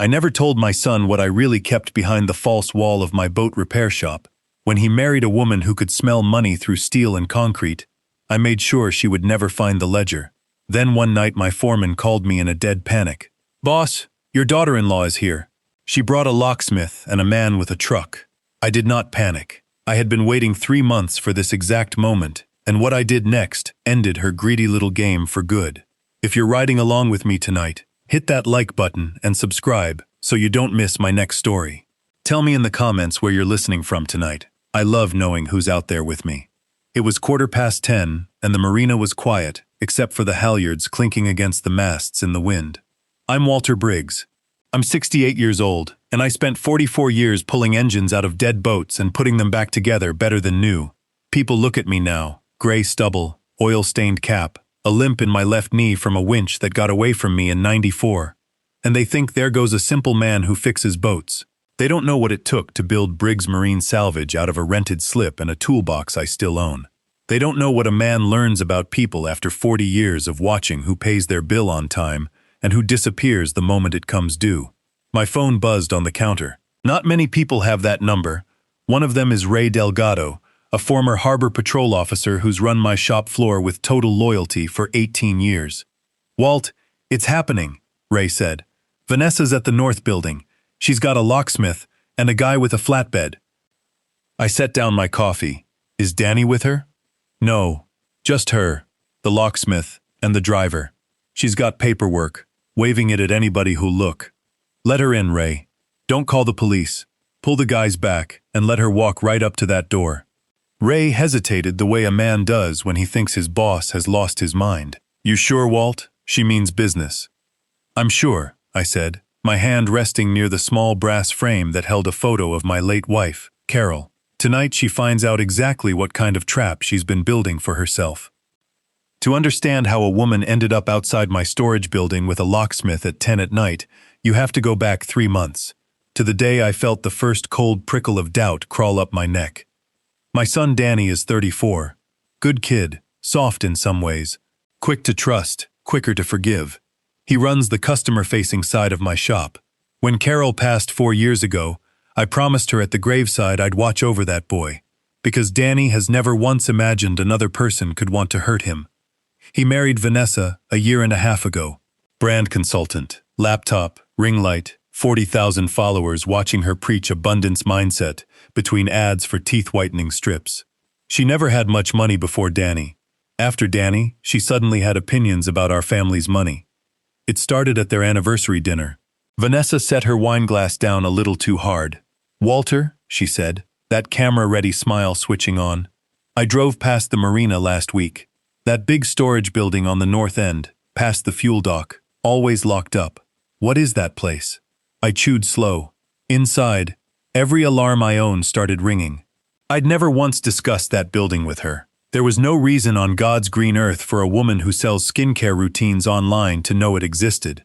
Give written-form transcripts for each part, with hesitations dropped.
I never told my son what I really kept behind the false wall of my boat repair shop. When he married a woman who could smell money through steel and concrete, I made sure she would never find the ledger. Then one night my foreman called me in a dead panic. "Boss, your daughter-in-law is here. She brought a locksmith and a man with a truck." I did not panic. I had been waiting 3 months for this exact moment, and what I did next ended her greedy little game for good. If you're riding along with me tonight, hit that like button and subscribe so you don't miss my next story. Tell me in the comments where you're listening from tonight. I love knowing who's out there with me. It was 10:15, and the marina was quiet, except for the halyards clinking against the masts in the wind. I'm Walter Briggs. I'm 68 years old, and I spent 44 years pulling engines out of dead boats and putting them back together better than new. People look at me now, gray stubble, oil-stained cap, a limp in my left knee from a winch that got away from me in '94, and they think there goes a simple man who fixes boats. They don't know what it took to build Briggs Marine Salvage out of a rented slip and a toolbox I still own. They don't know what a man learns about people after 40 years of watching who pays their bill on time and who disappears the moment it comes due. My phone buzzed on the counter. Not many people have that number. One of them is Ray Delgado, a former harbor patrol officer who's run my shop floor with total loyalty for 18 years. "Walt, it's happening," Ray said. "Vanessa's at the North Building. She's got a locksmith and a guy with a flatbed." I set down my coffee. "Is Danny with her?" "No, just her, the locksmith, and the driver. She's got paperwork, waving it at anybody who'll look." "Let her in, Ray. Don't call the police. Pull the guys back and let her walk right up to that door." Ray hesitated the way a man does when he thinks his boss has lost his mind. "You sure, Walt? She means business." "I'm sure," I said, my hand resting near the small brass frame that held a photo of my late wife, Carol. Tonight she finds out exactly what kind of trap she's been building for herself. To understand how a woman ended up outside my storage building with a locksmith at 10 at night, you have to go back 3 months, to the day I felt the first cold prickle of doubt crawl up my neck. My son Danny is 34. Good kid, soft in some ways, quick to trust, quicker to forgive. He runs the customer-facing side of my shop. When Carol passed 4 years ago, I promised her at the graveside I'd watch over that boy, because Danny has never once imagined another person could want to hurt him. He married Vanessa a year and a half ago. Brand consultant, laptop, ring light, 40,000 followers watching her preach abundance mindset between ads for teeth-whitening strips. She never had much money before Danny. After Danny, she suddenly had opinions about our family's money. It started at their anniversary dinner. Vanessa set her wine glass down a little too hard. "Walter," she said, that camera-ready smile switching on, "I drove past the marina last week. That big storage building on the north end, past the fuel dock, always locked up. What is that place?" I chewed slow. Inside, every alarm I owned started ringing. I'd never once discussed that building with her. There was no reason on God's green earth for a woman who sells skincare routines online to know it existed.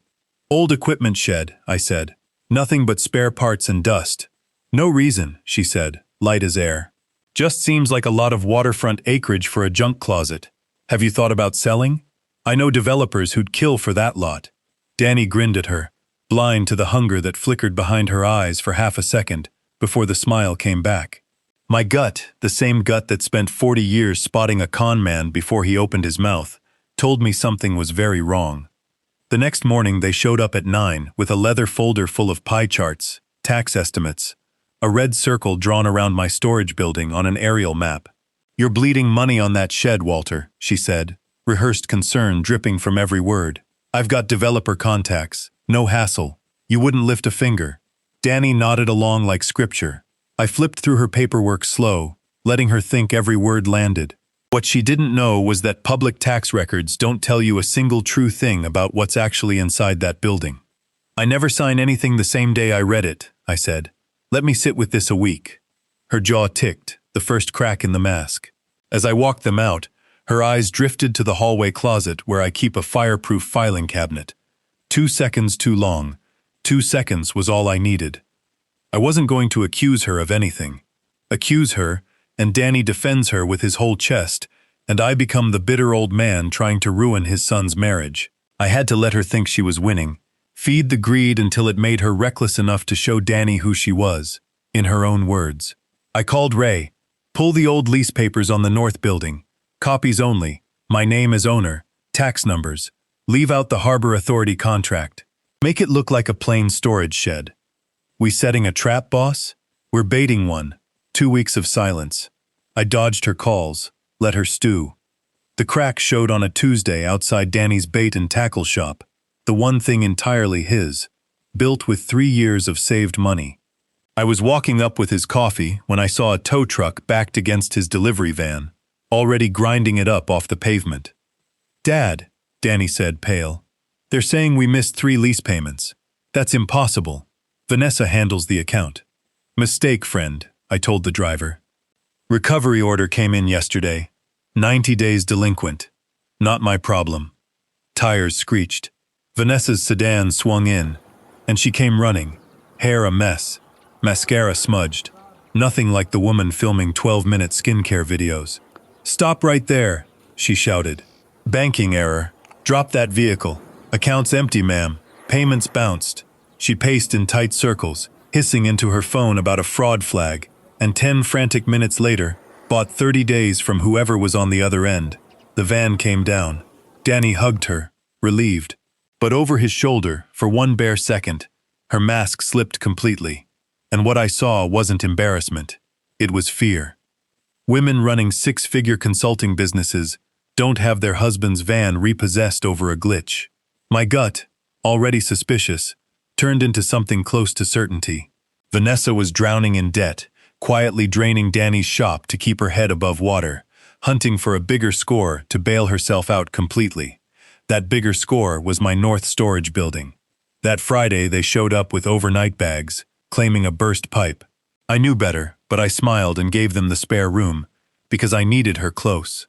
"Old equipment shed," I said. "Nothing but spare parts and dust." "No reason," she said, light as air. "Just seems like a lot of waterfront acreage for a junk closet. Have you thought about selling? I know developers who'd kill for that lot." Danny grinned at her, blind to the hunger that flickered behind her eyes for half a second before the smile came back. My gut, the same gut that spent 40 years spotting a con man before he opened his mouth, told me something was very wrong. The next morning they showed up at 9 with a leather folder full of pie charts, tax estimates, a red circle drawn around my storage building on an aerial map. "You're bleeding money on that shed, Walter," she said, rehearsed concern dripping from every word. "I've got developer contacts. No hassle. You wouldn't lift a finger." Danny nodded along like scripture. I flipped through her paperwork slow, letting her think every word landed. What she didn't know was that public tax records don't tell you a single true thing about what's actually inside that building. "I never sign anything the same day I read it," I said. "Let me sit with this a week." Her jaw ticked, the first crack in the mask. As I walked them out, her eyes drifted to the hallway closet where I keep a fireproof filing cabinet. 2 seconds too long. 2 seconds was all I needed. I wasn't going to accuse her of anything. Accuse her, and Danny defends her with his whole chest, and I become the bitter old man trying to ruin his son's marriage. I had to let her think she was winning, Feed the greed until it made her reckless enough to show Danny who she was, in her own words. I called Ray. Pull the old lease papers on the north building. Copies only. My name as owner. Tax numbers. Leave out the Harbor Authority contract. Make it look like a plain storage shed. We setting a trap, boss? We're baiting one. 2 weeks of silence. I dodged her calls, let her stew. The crack showed on a Tuesday outside Danny's bait and tackle shop, the one thing entirely his, built with 3 years of saved money. I was walking up with his coffee when I saw a tow truck backed against his delivery van, already grinding it up off the pavement. Dad, Danny said, pale. They're saying we missed 3 lease payments. That's impossible. Vanessa handles the account. Mistake, friend, I told the driver. Recovery order came in yesterday. 90 days delinquent. Not my problem. Tires screeched. Vanessa's sedan swung in, and she came running, hair a mess, mascara smudged, nothing like the woman filming 12-minute skincare videos. Stop right there, she shouted. Banking error. Drop that vehicle. Account's empty, ma'am. Payments bounced. She paced in tight circles, hissing into her phone about a fraud flag, and 10 frantic minutes later, bought 30 days from whoever was on the other end. The van came down. Danny hugged her, relieved. But over his shoulder, for one bare second, her mask slipped completely. And what I saw wasn't embarrassment. It was fear. Women running 6-figure consulting businesses don't have their husband's van repossessed over a glitch. My gut, already suspicious, turned into something close to certainty. Vanessa was drowning in debt, quietly draining Danny's shop to keep her head above water, hunting for a bigger score to bail herself out completely. That bigger score was my North Storage building. That Friday they showed up with overnight bags, claiming a burst pipe. I knew better, but I smiled and gave them the spare room, because I needed her close.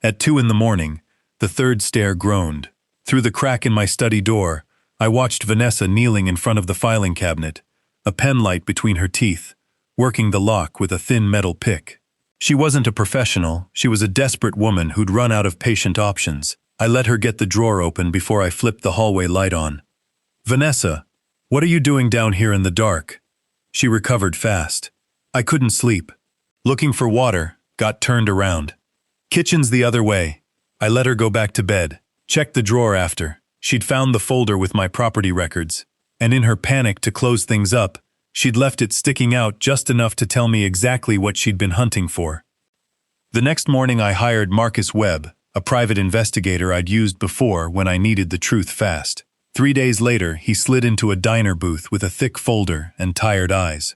At 2 a.m, the third stair groaned. Through the crack in my study door, I watched Vanessa kneeling in front of the filing cabinet, a pen light between her teeth, working the lock with a thin metal pick. She wasn't a professional, she was a desperate woman who'd run out of patient options. I let her get the drawer open before I flipped the hallway light on. Vanessa, what are you doing down here in the dark? She recovered fast. I couldn't sleep. Looking for water, got turned around. Kitchen's the other way. I let her go back to bed. Checked the drawer after. She'd found the folder with my property records. And in her panic to close things up, she'd left it sticking out just enough to tell me exactly what she'd been hunting for. The next morning I hired Marcus Webb, a private investigator I'd used before when I needed the truth fast. 3 days later, he slid into a diner booth with a thick folder and tired eyes.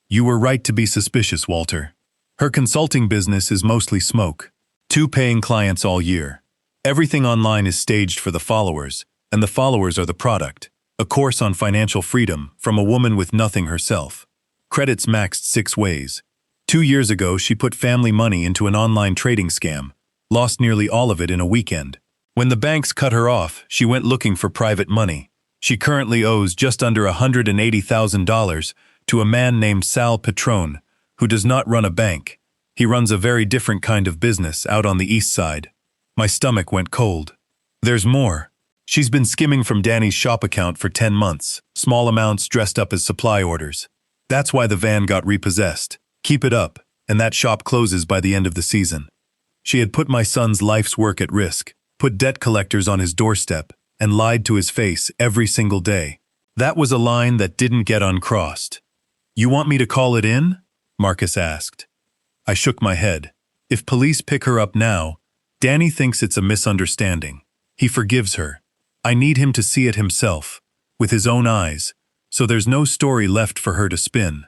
You were right to be suspicious, Walter. Her consulting business is mostly smoke. 2 paying clients all year. Everything online is staged for the followers, and the followers are the product. A course on financial freedom from a woman with nothing herself. Credits maxed 6 ways. 2 years ago, she put family money into an online trading scam. Lost nearly all of it in a weekend. When the banks cut her off, she went looking for private money. She currently owes just under $180,000 to a man named Sal Petrone, who does not run a bank. He runs a very different kind of business out on the east side. My stomach went cold. There's more. She's been skimming from Danny's shop account for 10 months, small amounts dressed up as supply orders. That's why the van got repossessed. Keep it up, and that shop closes by the end of the season. She had put my son's life's work at risk, put debt collectors on his doorstep, and lied to his face every single day. That was a line that didn't get uncrossed. You want me to call it in? Marcus asked. I shook my head. If police pick her up now, Danny thinks it's a misunderstanding. He forgives her. I need him to see it himself, with his own eyes, so there's no story left for her to spin.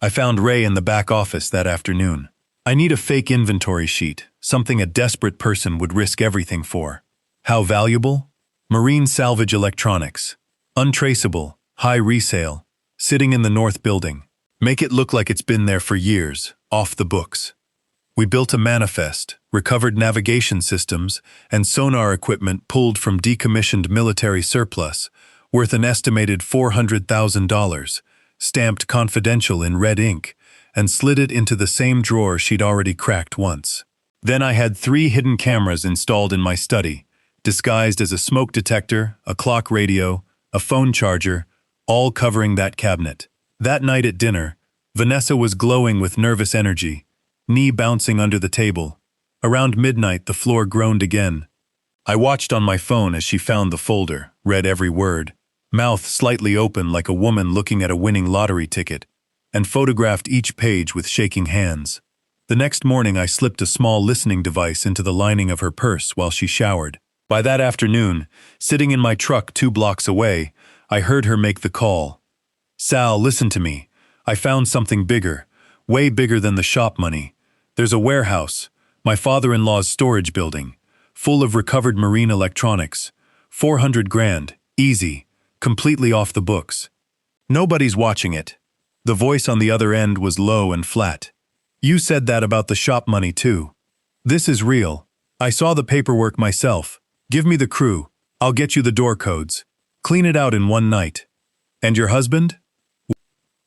I found Ray in the back office that afternoon. I need a fake inventory sheet, something a desperate person would risk everything for. How valuable? Marine salvage electronics. Untraceable, high resale, sitting in the north building. Make it look like it's been there for years, off the books. We built a manifest, recovered navigation systems, and sonar equipment pulled from decommissioned military surplus, worth an estimated $400,000, stamped confidential in red ink, and slid it into the same drawer she'd already cracked once. Then I had 3 hidden cameras installed in my study, disguised as a smoke detector, a clock radio, a phone charger, all covering that cabinet. That night at dinner, Vanessa was glowing with nervous energy, knee bouncing under the table. Around midnight, the floor groaned again. I watched on my phone as she found the folder, read every word, mouth slightly open like a woman looking at a winning lottery ticket, and photographed each page with shaking hands. The next morning, I slipped a small listening device into the lining of her purse while she showered. By that afternoon, sitting in my truck 2 blocks away, I heard her make the call. "Sal, listen to me. I found something bigger, way bigger than the shop money. There's a warehouse, my father-in-law's storage building, full of recovered marine electronics. 400 grand, easy, completely off the books. Nobody's watching it." The voice on the other end was low and flat. "You said that about the shop money too. This is real. I saw the paperwork myself. Give me the crew. I'll get you the door codes. Clean it out in one night. And your husband?"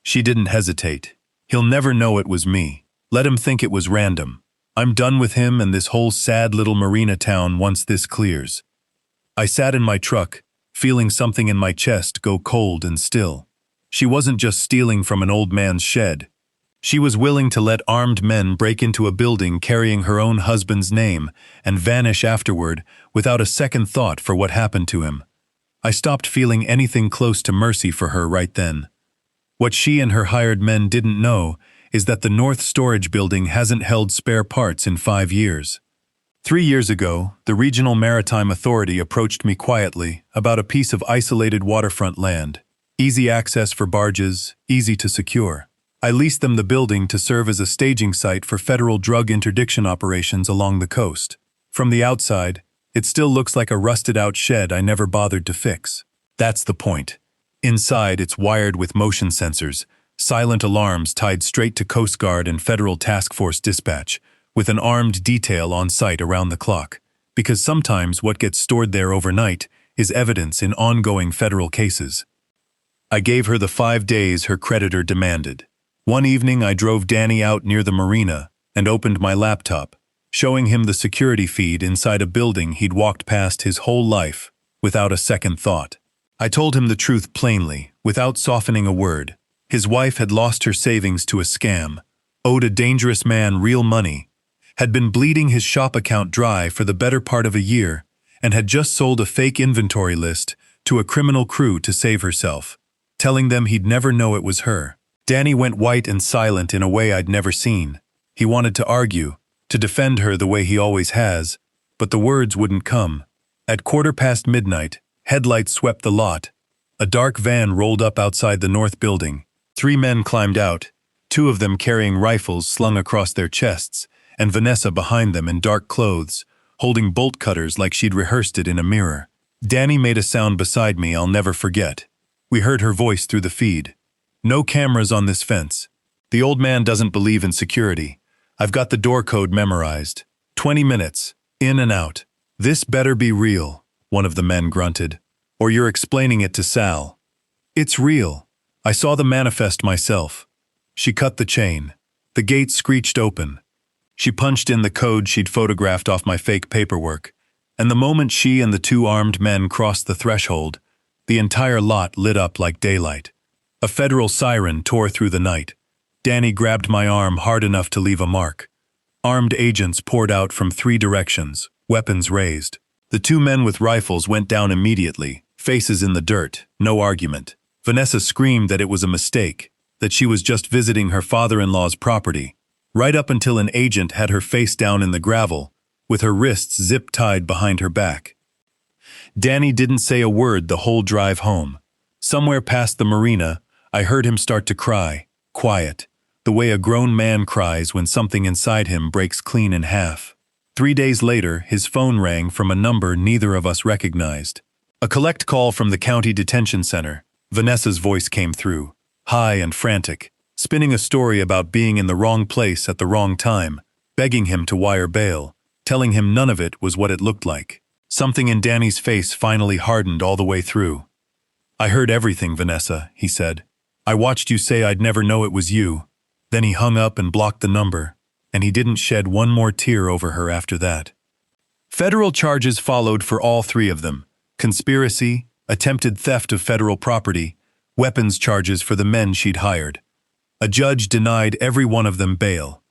She didn't hesitate. "He'll never know it was me. Let him think it was random. I'm done with him and this whole sad little marina town once this clears." I sat in my truck, feeling something in my chest go cold and still. She wasn't just stealing from an old man's shed. She was willing to let armed men break into a building carrying her own husband's name and vanish afterward without a second thought for what happened to him. I stopped feeling anything close to mercy for her right then. What she and her hired men didn't know is that the North Storage Building hasn't held spare parts in 5 years. 3 years ago, the Regional Maritime Authority approached me quietly about a piece of isolated waterfront land. Easy access for barges, easy to secure. I leased them the building to serve as a staging site for federal drug interdiction operations along the coast. From the outside, it still looks like a rusted-out shed I never bothered to fix. That's the point. Inside, it's wired with motion sensors, silent alarms tied straight to Coast Guard and Federal Task Force dispatch, with an armed detail on site around the clock. Because sometimes what gets stored there overnight is evidence in ongoing federal cases. I gave her the 5 days her creditor demanded. One evening, I drove Danny out near the marina and opened my laptop, showing him the security feed inside a building he'd walked past his whole life without a second thought. I told him the truth plainly, without softening a word. His wife had lost her savings to a scam, owed a dangerous man real money, had been bleeding his shop account dry for the better part of a year, and had just sold a fake inventory list to a criminal crew to save herself, telling them he'd never know it was her. Danny went white and silent in a way I'd never seen. He wanted to argue, to defend her the way he always has, but the words wouldn't come. At midnight, headlights swept the lot. A dark van rolled up outside the north building. 3 men climbed out, 2 of them carrying rifles slung across their chests, and Vanessa behind them in dark clothes, holding bolt cutters like she'd rehearsed it in a mirror. Danny made a sound beside me I'll never forget. We heard her voice through the feed. "No cameras on this fence. The old man doesn't believe in security. I've got the door code memorized. 20 minutes, in and out. This better be real," one of the men grunted. "Or you're explaining it to Sal." "It's real. I saw the manifest myself." She cut the chain. The gate screeched open. She punched in the code she'd photographed off my fake paperwork, and the moment she and the 2 armed men crossed the threshold, the entire lot lit up like daylight. A federal siren tore through the night. Danny grabbed my arm hard enough to leave a mark. Armed agents poured out from 3 directions, weapons raised. The 2 men with rifles went down immediately, faces in the dirt, no argument. Vanessa screamed that it was a mistake, that she was just visiting her father-in-law's property, right up until an agent had her face down in the gravel, with her wrists zip-tied behind her back. Danny didn't say a word the whole drive home. Somewhere past the marina, I heard him start to cry, quiet, the way a grown man cries when something inside him breaks clean in half. 3 days later, his phone rang from a number neither of us recognized. A collect call from the county detention center. Vanessa's voice came through, high and frantic, spinning a story about being in the wrong place at the wrong time, begging him to wire bail, telling him none of it was what it looked like. Something in Danny's face finally hardened all the way through. "I heard everything, Vanessa," he said. "I watched you say I'd never know it was you." Then he hung up and blocked the number, and he didn't shed one more tear over her after that. Federal charges followed for all 3 of them: conspiracy, attempted theft of federal property, weapons charges for the men she'd hired. A judge denied every one of them bail.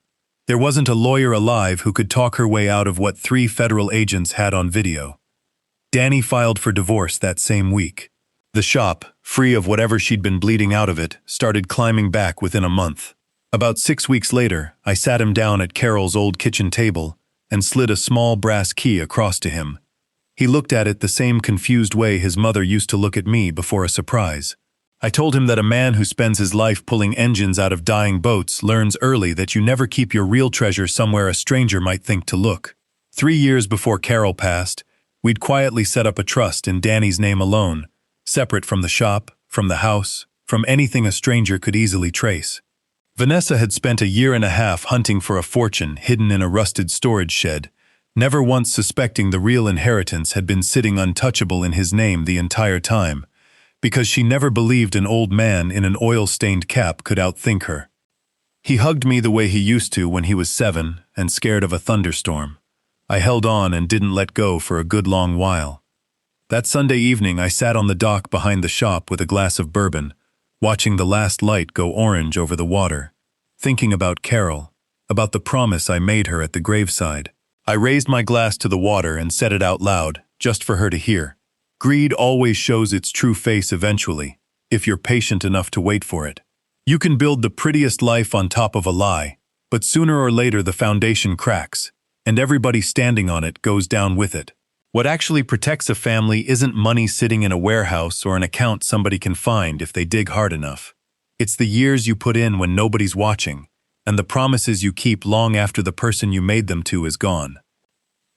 There wasn't a lawyer alive who could talk her way out of what 3 federal agents had on video. Danny filed for divorce that same week. The shop, free of whatever she'd been bleeding out of it, started climbing back within a month. About 6 weeks later, I sat him down at Carol's old kitchen table and slid a small brass key across to him. He looked at it the same confused way his mother used to look at me before a surprise. I told him that a man who spends his life pulling engines out of dying boats learns early that you never keep your real treasure somewhere a stranger might think to look. 3 years before Carol passed, we'd quietly set up a trust in Danny's name alone, separate from the shop, from the house, from anything a stranger could easily trace. Vanessa had spent a year and a half hunting for a fortune hidden in a rusted storage shed, never once suspecting the real inheritance had been sitting untouchable in his name the entire time, because she never believed an old man in an oil-stained cap could outthink her. He hugged me the way he used to when he was 7 and scared of a thunderstorm. I held on and didn't let go for a good long while. That Sunday evening I sat on the dock behind the shop with a glass of bourbon, watching the last light go orange over the water, thinking about Carol, about the promise I made her at the graveside. I raised my glass to the water and said it out loud, just for her to hear. Greed always shows its true face eventually, if you're patient enough to wait for it. You can build the prettiest life on top of a lie, but sooner or later the foundation cracks, and everybody standing on it goes down with it. What actually protects a family isn't money sitting in a warehouse or an account somebody can find if they dig hard enough. It's the years you put in when nobody's watching, and the promises you keep long after the person you made them to is gone.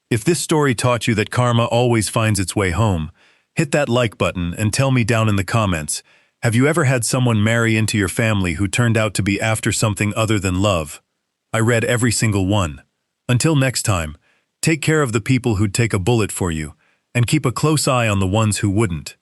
If this story taught you that karma always finds its way home, hit that like button and tell me down in the comments, have you ever had someone marry into your family who turned out to be after something other than love? I read every single one. Until next time, take care of the people who'd take a bullet for you, and keep a close eye on the ones who wouldn't.